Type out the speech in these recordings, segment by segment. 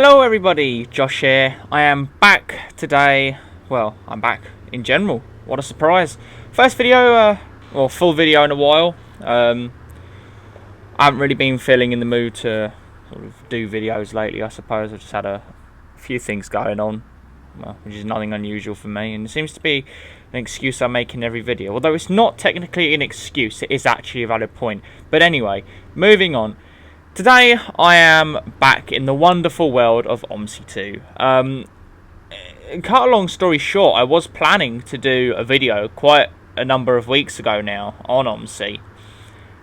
Hello everybody, Josh here. I am back today. Well, I'm back in general. What a surprise. First video, or full video in a while. I haven't really been feeling in the mood to sort of do videos lately, I suppose. I've just had a few things going on, well, which is nothing unusual for me. And it seems to be an excuse I make in every video. Although it's not technically an excuse, it is actually a valid point. But anyway, moving on. Today I am back in the wonderful world of OMSI 2. Cut a long story short, I was planning to do a video quite a number of weeks ago now on OMSI.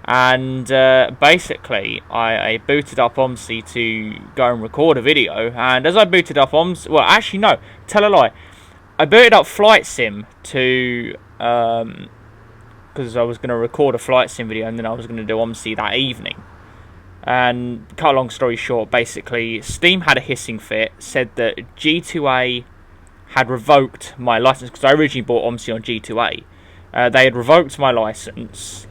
And basically I booted up OMSI to go and record a video. And as I booted up OMSI, well actually no, tell a lie. I booted up Flight Sim to, because I was going to record a Flight Sim video and then I was going to do OMSI that evening. And cut a long story short, basically Steam had a hissing fit, said that G2A had revoked my license, because I originally bought OMSI on G2A. They had revoked my license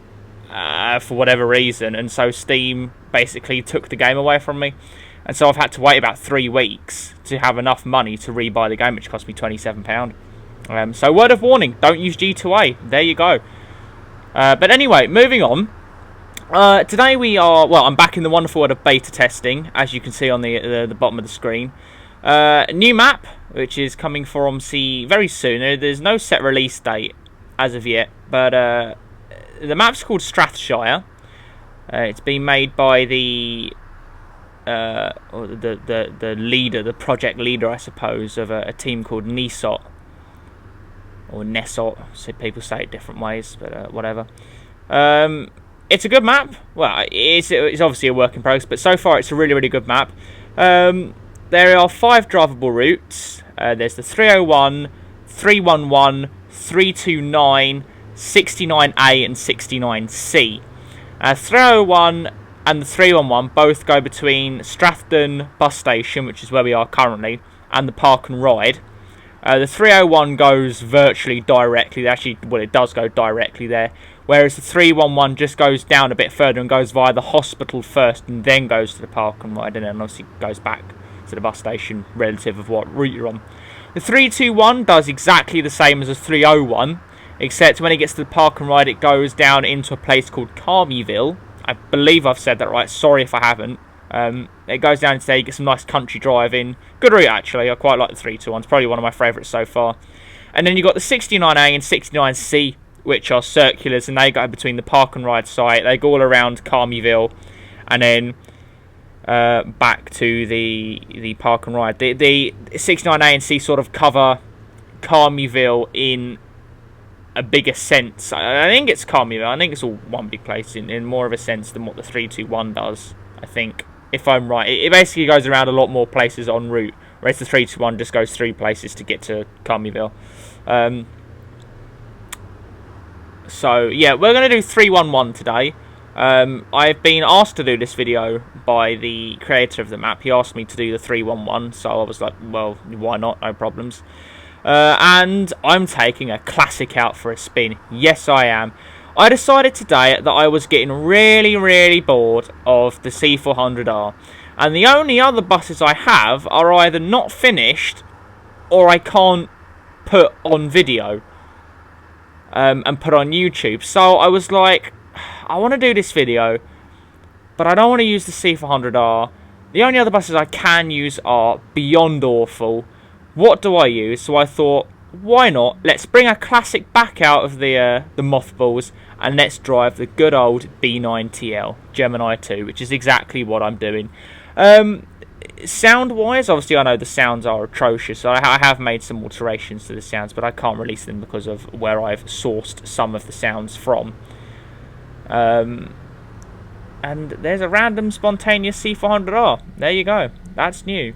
for whatever reason, and so Steam basically took the game away from me. And so I've had to wait about 3 weeks to have enough money to rebuy the game, which cost me £27. So word of warning, don't use G2A. There you go. But anyway, moving on. Today we are, well, I'm back in the wonderful world of beta testing, as you can see on the bottom of the screen. New map, which is coming for OMSI very soon. There's no set release date as of yet, but the map's called Strathshire. It's been made by the leader, the project leader, I suppose, of a team called Nesot, or Nesot. So people say it different ways, but whatever. It's a good map. Well, it's obviously a work in progress, but so far it's a really, really good map. There are 5 drivable routes. There's the 301, 311, 329, 69A and 69C. 301 and the 311 both go between Strathdon bus station, which is where we are currently, and the park and ride. The 301 goes virtually directly. Actually, well, it does go directly there. Whereas the 311 just goes down a bit further and goes via the hospital first and then goes to the park and ride, and then obviously goes back to the bus station relative of what route you're on. The 321 does exactly the same as the 301, except when it gets to the park and ride it goes down into a place called Carmyville. I believe I've said that right, sorry if I haven't. It goes down into there, you get some nice country driving. Good route actually, I quite like the 321, it's probably one of my favourites so far. And then you've got the 69A and 69C, which are circulars, and they go between the park and ride site. They go all around Carmyville and then back to the park and ride. The 69A and C sort of cover Carmyville in a bigger sense. I think it's Carmyville. I think it's all one big place in more of a sense than what the 321 does, I think, if I'm right. It basically goes around a lot more places en route, whereas the 321 just goes 3 places to get to Carmyville. So, yeah, we're going to do 311 today. I've been asked to do this video by the creator of the map. He asked me to do the 311, so I was like, well, why not? No problems. And I'm taking a classic out for a spin. Yes, I am. I decided today that I was getting really, really bored of the C400R. And the only other buses I have are either not finished or I can't put on video. And put on YouTube. So I was like, I want to do this video, but I don't want to use the C400R. The only other buses I can use are beyond awful. What do I use? So I thought, why not? Let's bring a classic back out of the mothballs and let's drive the good old B9TL Gemini 2, which is exactly what I'm doing. Sound wise, obviously I know the sounds are atrocious, so I have made some alterations to the sounds, but I can't release them because of where I've sourced some of the sounds from. And there's a random spontaneous C400R. There you go, that's new.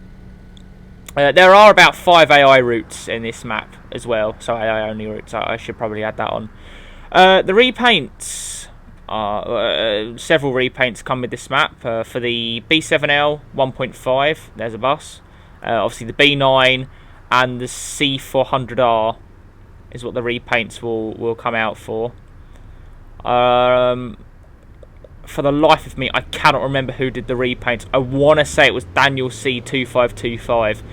There are about 5 AI routes in this map as well, so AI only routes. I should probably add that on. The repaints. Several repaints come with this map. For the B7L 1.5, there's a bus. Obviously the B9 and the C400R is what the repaints will come out for. for the life of me, I cannot remember who did the repaints. I want to say it was Daniel C2525.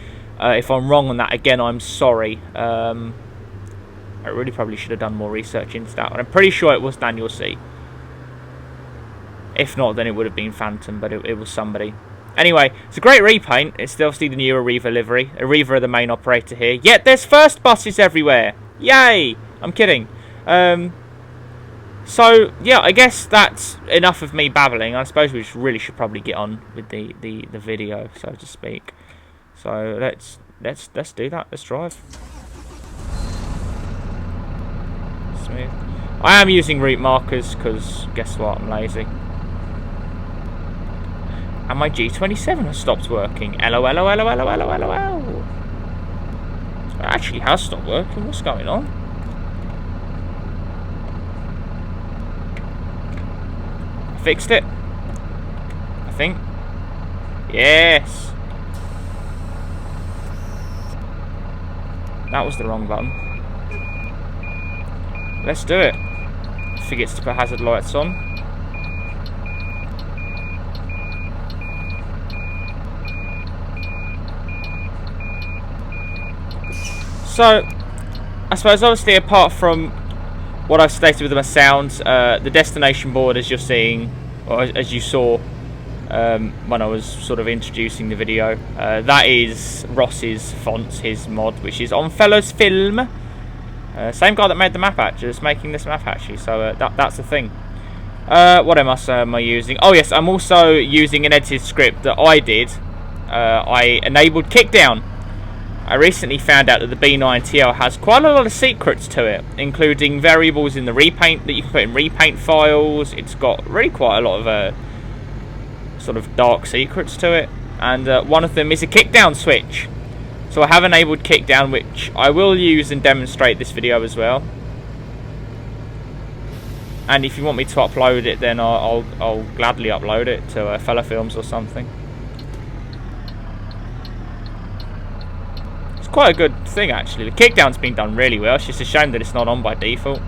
If I'm wrong on that, again, I'm sorry. I really probably should have done more research into that. And I'm pretty sure it was Daniel C. If not, then it would have been Phantom, but it was somebody. Anyway, it's a great repaint. It's obviously the new Arriva livery. Arriva are the main operator here. Yet there's first buses everywhere. Yay! I'm kidding. So, yeah, I guess that's enough of me babbling. I suppose we really should probably get on with the video, so to speak. So let's do that. Let's drive. Smooth. I am using route markers because guess what? I'm lazy. And my G27 has stopped working. LOL. It actually has stopped working. What's going on? Fixed it, I think. Yes. That was the wrong button. Let's do it. Forgets to put hazard lights on. So, I suppose obviously apart from what I've stated with my sounds, the destination board, as you're seeing, or as you saw when I was sort of introducing the video, that is Ross's fonts, his mod, which is On Fellows Film. Same guy that made the map actually, is making this map actually, so that's the thing. What else am I using? Oh yes, I'm also using an edited script that I did. I enabled kickdown. I recently found out that the B9TL has quite a lot of secrets to it, including variables in the repaint that you can put in repaint files. It's got really quite a lot of sort of dark secrets to it, and one of them is a kickdown switch. So I have enabled kickdown, which I will use and demonstrate this video as well. And if you want me to upload it, then I'll gladly upload it to Fellow Films or something. Quite a good thing actually. The kickdown's been done really well. It's just a shame that it's not on by default.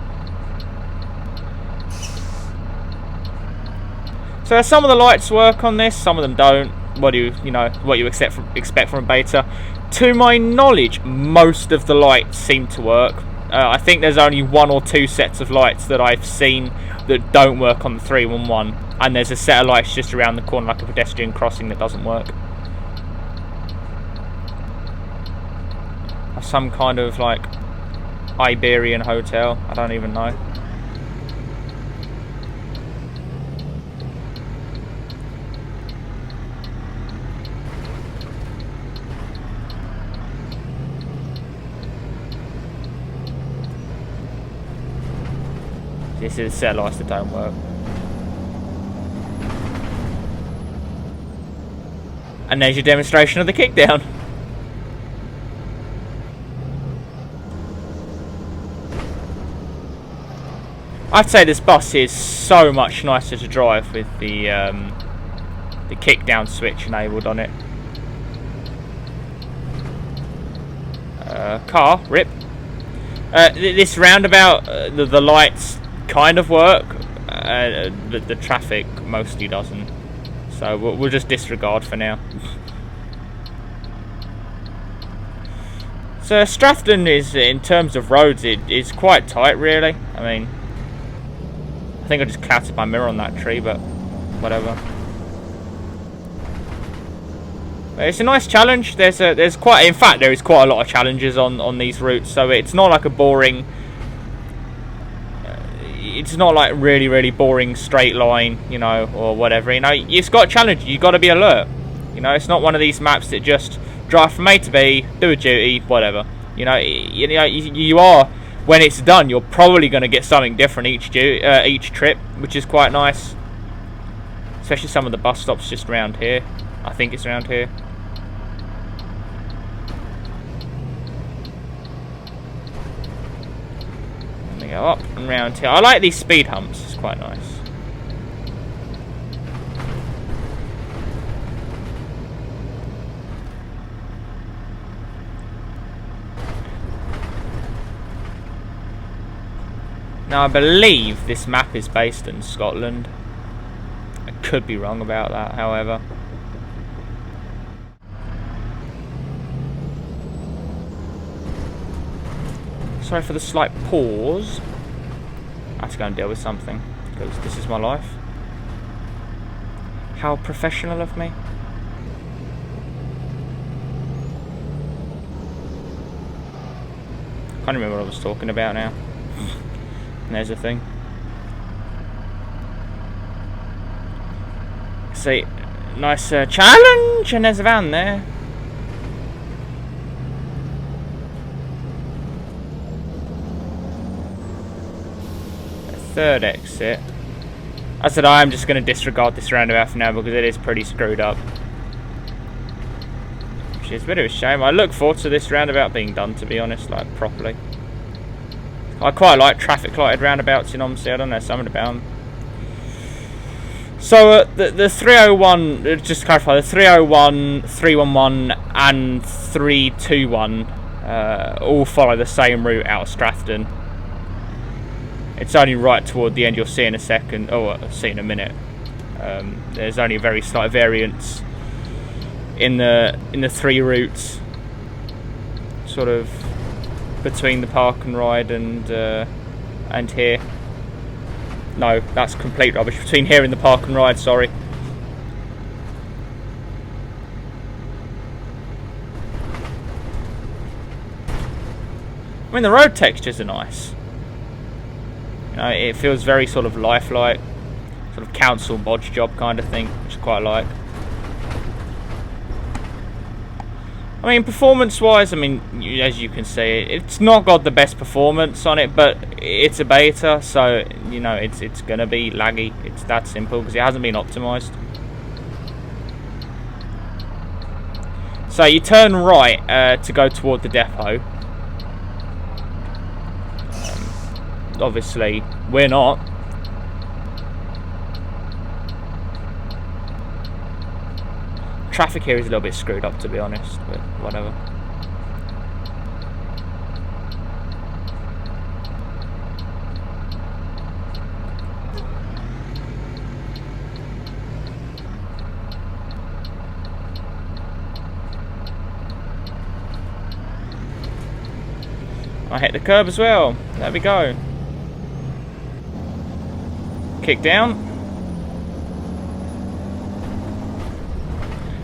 So some of the lights work on this, some of them don't. What do you expect from a beta? To my knowledge, most of the lights seem to work. I think there's only 1 or 2 sets of lights that I've seen that don't work on the 311, and there's a set of lights just around the corner, like a pedestrian crossing, that doesn't work. Some kind of like Iberian hotel, I don't even know. This is a set of lights that don't work. And there's your demonstration of the kickdown. I'd say this bus is so much nicer to drive with the kickdown switch enabled on it. Car, rip. This roundabout, the lights kind of work, but the traffic mostly doesn't. So we'll just disregard for now. So Strathdon is, in terms of roads, it is quite tight really. I mean, I think I just clattered my mirror on that tree, but whatever. But it's a nice challenge. In fact, there is quite a lot of challenges on these routes, so it's not like a boring. It's not like really boring straight line, or whatever. It's got a challenge. You got to be alert. It's not one of these maps that just drive from A to B, do a duty, whatever. You are. When it's done, you're probably going to get something different each trip, which is quite nice. Especially some of the bus stops just around here. I think it's around here. Let me go up and round here. I like these speed humps. It's quite nice. Now I believe this map is based in Scotland. could be wrong about that, however. Sorry for the slight pause. I have to go and deal with something, because this is my life. How professional of me. Can't remember what I was talking about now. And there's a thing. See, nice challenge, and there's a van there. Third exit. I said I'm just going to disregard this roundabout for now because it is pretty screwed up. Which is a bit of a shame. I look forward to this roundabout being done, to be honest, like properly. I quite like traffic lighted roundabouts in OMSI. I don't know, something about them. So the 301, just to clarify, the 301, 311 and 321 all follow the same route out of Strathdon. It's only right toward the end, you'll see in a second, or see in a minute. There's only a very slight variance in the three routes, sort of between the park and ride and here. No, that's complete rubbish. Between here and the park and ride, sorry. I mean, the road textures are nice. You know, it feels very sort of lifelike, sort of council bodge job kind of thing, which I quite like. I mean, performance-wise, I mean, as you can see, it's not got the best performance on it, but it's a beta, so, you know, it's going to be laggy. It's that simple, because it hasn't been optimised. So you turn right to go toward the depot. Obviously, we're not. Traffic here is a little bit screwed up, to be honest, but whatever. I hit the curb as well. There we go. Kick down.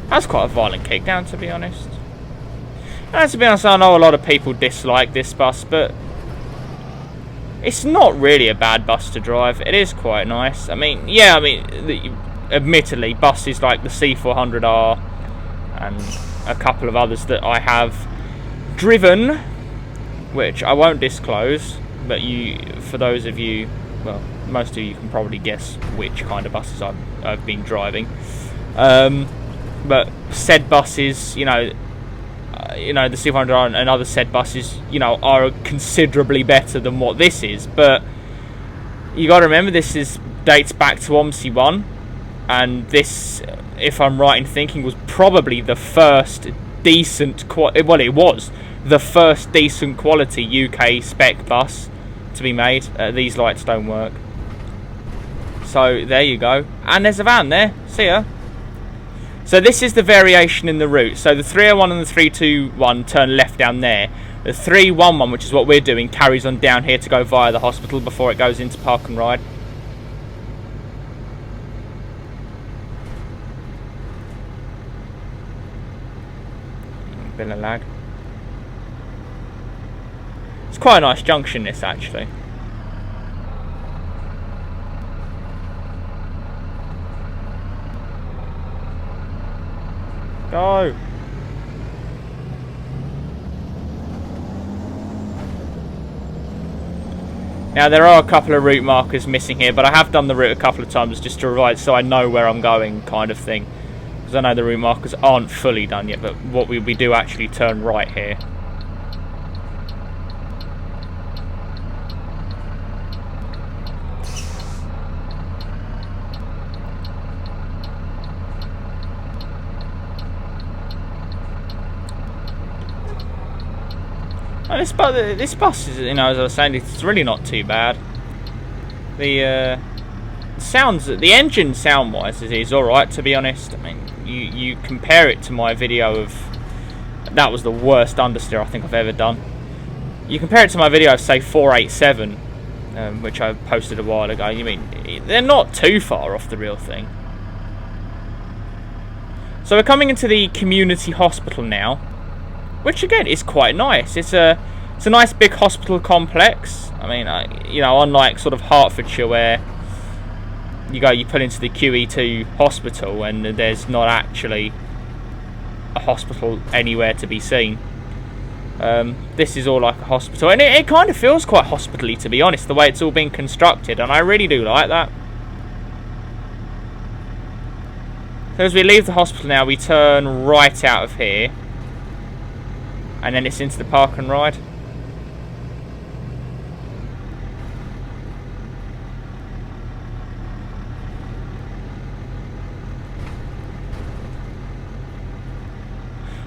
That's quite a violent kick down, to be honest. And to be honest, I know a lot of people dislike this bus, but it's not really a bad bus to drive. It is quite nice. I mean, yeah, I mean, admittedly, buses like the C400R and a couple of others that I have driven, which I won't disclose, but for those of you, well, most of you can probably guess which kind of buses I've been driving. But said buses, you know, the C400 and other said buses, you know, are considerably better than what this is. But you got to remember, this dates back to OMSI 1, and this, if I'm right in thinking, was probably the first decent well, it was the first decent quality UK spec bus to be made. These lights don't work. So there you go. And there's a van there. See ya. So this is the variation in the route. So the 301 and the 321 turn left down there. The 311, which is what we're doing, carries on down here to go via the hospital before it goes into park and ride. Bit of lag. It's quite a nice junction, this, actually. Go! Now there are a couple of route markers missing here, but I have done the route a couple of times just to revise, so I know where I'm going, kind of thing. Because I know the route markers aren't fully done yet, but what we do actually turn right here. And this bus is, you know, as I was saying, it's really not too bad. The the engine sound-wise is alright, to be honest. I mean, you compare it to my video of, that was the worst understeer I think I've ever done. You compare it to my video of, say, 487, which I posted a while ago. You mean, they're not too far off the real thing. So we're coming into the community hospital now, which again is quite nice. It's a nice big hospital complex. I mean, you know, unlike sort of Hertfordshire where you pull into the QE2 hospital and there's not actually a hospital anywhere to be seen. This is all like a hospital, and it kind of feels quite hospital-y, to be honest, the way it's all been constructed, and I really do like that. So as we leave the hospital now, we turn right out of here, and then it's into the park and ride.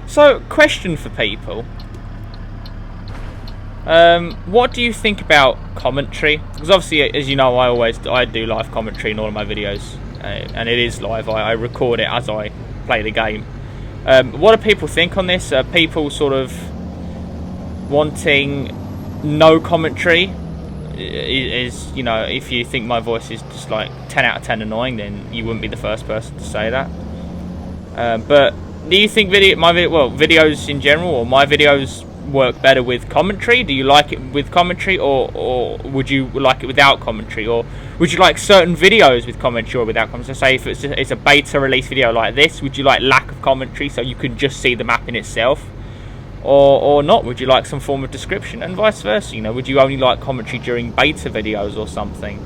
So, question for people. What do you think about commentary? Because obviously, as you know, I do live commentary in all of my videos, and it is live. I record it as I play the game. What do people think on this? Are people sort of wanting no commentary? Is, you know, if you think my voice is just like 10 out of 10 annoying, then you wouldn't be the first person to say that. But do you think videos in general, or my videos, work better with commentary? Do you like it with commentary, or would you like it without commentary, or would you like certain videos with commentary or without commentary? So say if it's a beta release video like this, would you like lack of commentary so you can just see the map in itself, or not? Would you like some form of description, and vice versa? You know, would you only like commentary during beta videos or something?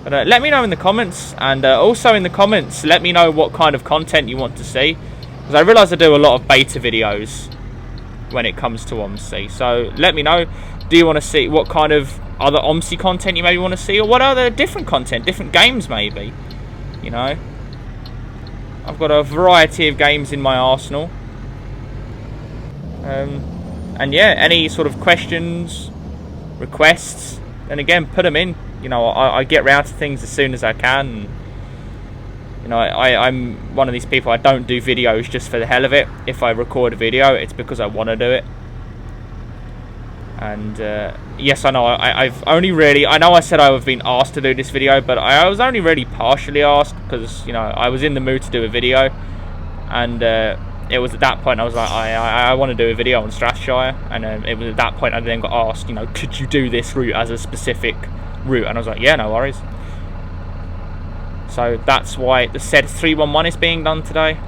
But let me know in the comments, and also in the comments let me know what kind of content you want to see, because I realise I do a lot of beta videos when it comes to OMSI. So let me know, do you want to see what kind of other OMSI content you maybe want to see, or what other different content, different games maybe, you know. I've got a variety of games in my arsenal. And yeah, any sort of questions, requests, then again, put them in. You know, I get round to things as soon as I can. You know, I'm one of these people, I don't do videos just for the hell of it. If I record a video, it's because I want to do it. And yes, I know, I've only really, I know I said I've been asked to do this video, but I was only really partially asked, because, you know, I was in the mood to do a video. And it was at that point I was like, I want to do a video on Strathshire. And it was at that point I then got asked, you know, could you do this route as a specific route? And I was like, yeah, no worries. So that's why the said 311 is being done today.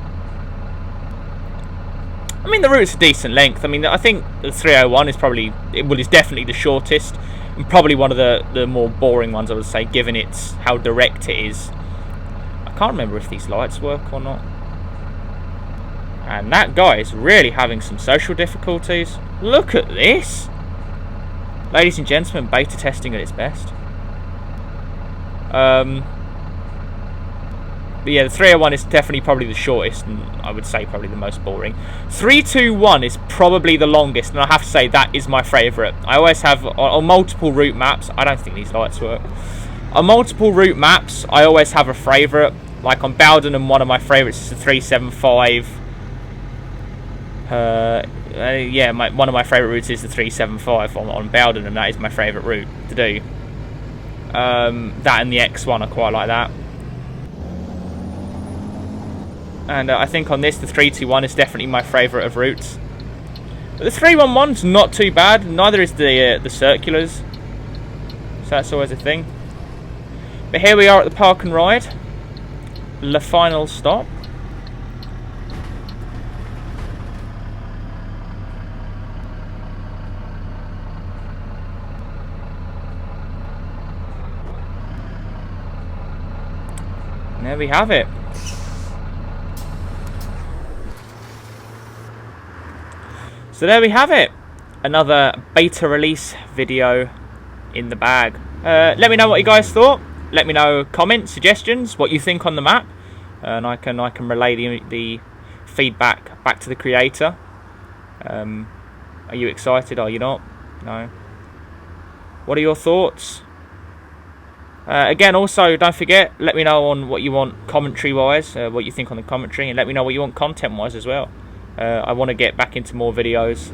I mean, the route's a decent length. I mean, I think the 301 is probably, well, it's definitely the shortest, and probably one of the more boring ones, I would say, given it's how direct it is. I can't remember if these lights work or not. And that guy is really having some social difficulties. Look at this. Ladies and gentlemen, beta testing at its best. But yeah, the 301 is definitely probably the shortest, and I would say probably the most boring. 321 is probably the longest, and I have to say that is my favourite. I always have, on multiple route maps, I don't think these lights work. On multiple route maps, I always have a favourite. Like on Bowden, and one of my favourites is the 375. Yeah, one of my favourite routes is the 375 on Bowden, and that is my favourite route to do. That and the X1, I quite like that. And I think on this, the 321 is definitely my favourite of routes. But the 311's not too bad, neither is the circulars. So that's always a thing. But here we are at the park and ride. The final stop. And there we have it. So there we have it. Another beta release video in the bag. Let me know what you guys thought. Let me know comments, suggestions, what you think on the map, and I can relay the feedback back to the creator. Are you excited? Are you not? No. What are your thoughts? Again, also, don't forget, let me know on what you want commentary-wise, what you think on the commentary, and let me know what you want content-wise as well. I want to get back into more videos.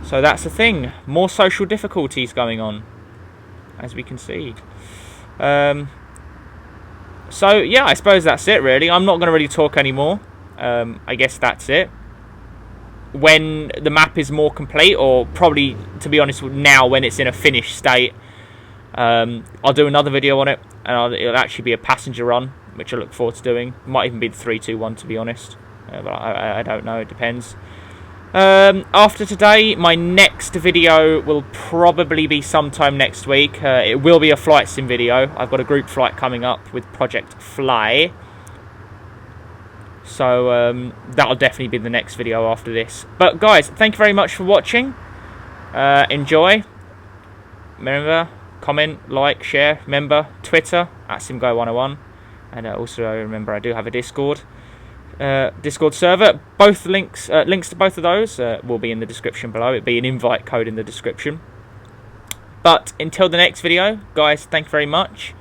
So that's the thing. More social difficulties going on, as we can see. So, yeah, I suppose that's it, really. I'm not going to really talk anymore. I guess that's it. When the map is more complete, or probably, to be honest, now when it's in a finished state, I'll do another video on it, and it'll actually be a passenger run, which I look forward to doing. Might even be the 3-2-1, to be honest, but I don't know, it depends. After today, my next video will probably be sometime next week. It will be a flight sim video. I've got a group flight coming up with Project Fly, so that'll definitely be the next video after this. But guys, thank you very much for watching. Enjoy. Remember, comment, like, share. Remember, Twitter @SimGuy101, and also remember I do have a Discord server. Both links to both of those will be in the description below. It'll be an invite code in the description. But until the next video, guys, thank you very much,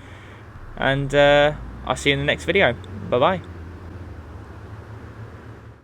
and I'll see you in the next video. Bye bye.